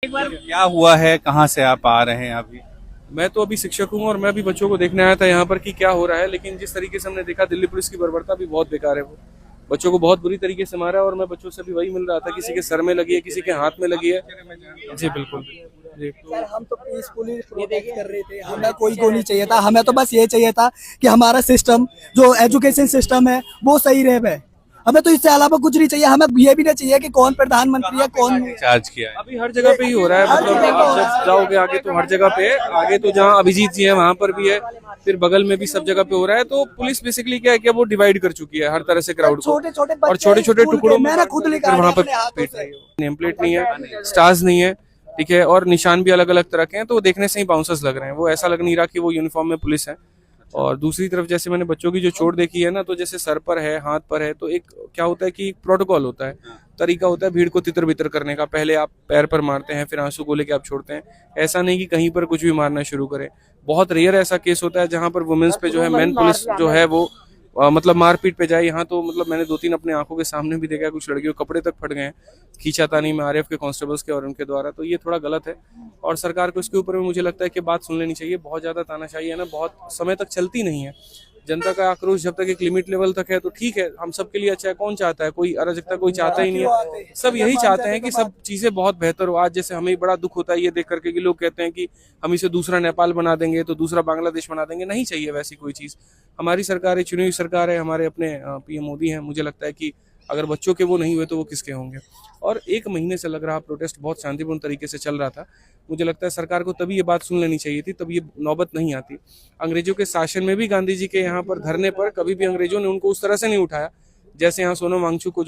एक बार क्या हुआ है, कहाँ से आप आ रहे हैं अभी? मैं तो अभी शिक्षक हूँ और मैं भी बच्चों को देखने आया था यहाँ पर कि क्या हो रहा है, लेकिन जिस तरीके से हमने देखा दिल्ली पुलिस की बर्बरता भी बहुत बेकार है। वो बच्चों को बहुत बुरी तरीके से मारा है और मैं बच्चों से भी वही मिल रहा था, किसी के सर में लगी है, किसी के हाथ में लगी है। जी बिल्कुल जी। सर हम तो पीसफुली प्रोटेस्ट कर रहे थे, हमें कोई को नहीं चाहिए था, हमें तो बस ये चाहिए था कि हमारा सिस्टम जो एजुकेशन सिस्टम है वो सही रहे। हमें तो इससे अलावा कुछ नहीं चाहिए। हमें ये भी नहीं चाहिए कि कौन प्रधानमंत्री है कौन नहीं। चार्ज किया है? अभी हर जगह पे ही हो रहा है, मतलब आप जब जाओगे आगे तो हर जगह पे है। आगे तो जहाँ अभिजीत जी है वहां पर भी है, फिर बगल में भी सब जगह पे हो रहा है। तो पुलिस बेसिकली क्या है कि वो डिवाइड कर चुकी है हर तरह से क्राउड को, और छोटे छोटे टुकड़ों में खुद वहां पर पीट रही है। नेम प्लेट नहीं है, स्टार्स नहीं है, ठीक है, और निशान भी अलग अलग तरह के हैं, तो देखने से ही बाउंसर्स लग रहे हैं। वो ऐसा लग नहीं रहा कि वो यूनिफॉर्म में पुलिस है। और दूसरी तरफ जैसे मैंने बच्चों की जो चोट देखी है ना, तो जैसे सर पर है, हाथ पर है, तो एक क्या होता है कि एक प्रोटोकॉल होता है, तरीका होता है भीड़ को तितर बितर करने का। पहले आप पैर पर मारते हैं, फिर आंसू गोले के आप छोड़ते हैं। ऐसा नहीं कि कहीं पर कुछ भी मारना शुरू करें। बहुत रेयर ऐसा केस होता है जहां पर वुमेन्स पे जो है मेन पुलिस जो है वो मतलब मारपीट पे जाए। यहाँ तो मतलब मैंने 2-3 अपने आंखों के सामने भी देखा, कुछ लड़कियों के कपड़े तक फट गए हैं खींचातानी में आरएएफ के कांस्टेबल्स के और उनके द्वारा। तो ये थोड़ा गलत है और सरकार को इसके ऊपर में मुझे लगता है कि बात सुन लेनी चाहिए। बहुत ज्यादा तानाशाही है ना, बहुत समय तक चलती नहीं है। जनता का आक्रोश जब तक एक लिमिट लेवल तक है तो ठीक है, हम सबके लिए अच्छा है। कौन चाहता है, कोई अराजकता कोई चाहता ही नहीं है। सब यही चाहते हैं कि सब चीजें बहुत बेहतर हो। आज जैसे हमें बड़ा दुख होता है ये देख करके कि लोग कहते हैं कि हम इसे दूसरा नेपाल बना देंगे तो दूसरा बांग्लादेश बना देंगे। नहीं चाहिए वैसी कोई चीज। हमारी सरकार है, चुनी हुई सरकार है, हमारे अपने पीएम मोदी हैं। मुझे लगता है कि अगर बच्चों के वो नहीं हुए तो वो किसके होंगे। और 1 महीने से लग रहा प्रोटेस्ट बहुत शांतिपूर्ण तरीके से चल रहा था। मुझे लगता है सरकार को तभी ये बात सुन लेनी चाहिए थी, तब ये नौबत नहीं आती। अंग्रेजों के शासन में भी गांधी जी के यहाँ पर धरने पर कभी भी अंग्रेजों ने उनको उस तरह से नहीं उठाया जैसे यहाँ सोनम वांगचुक को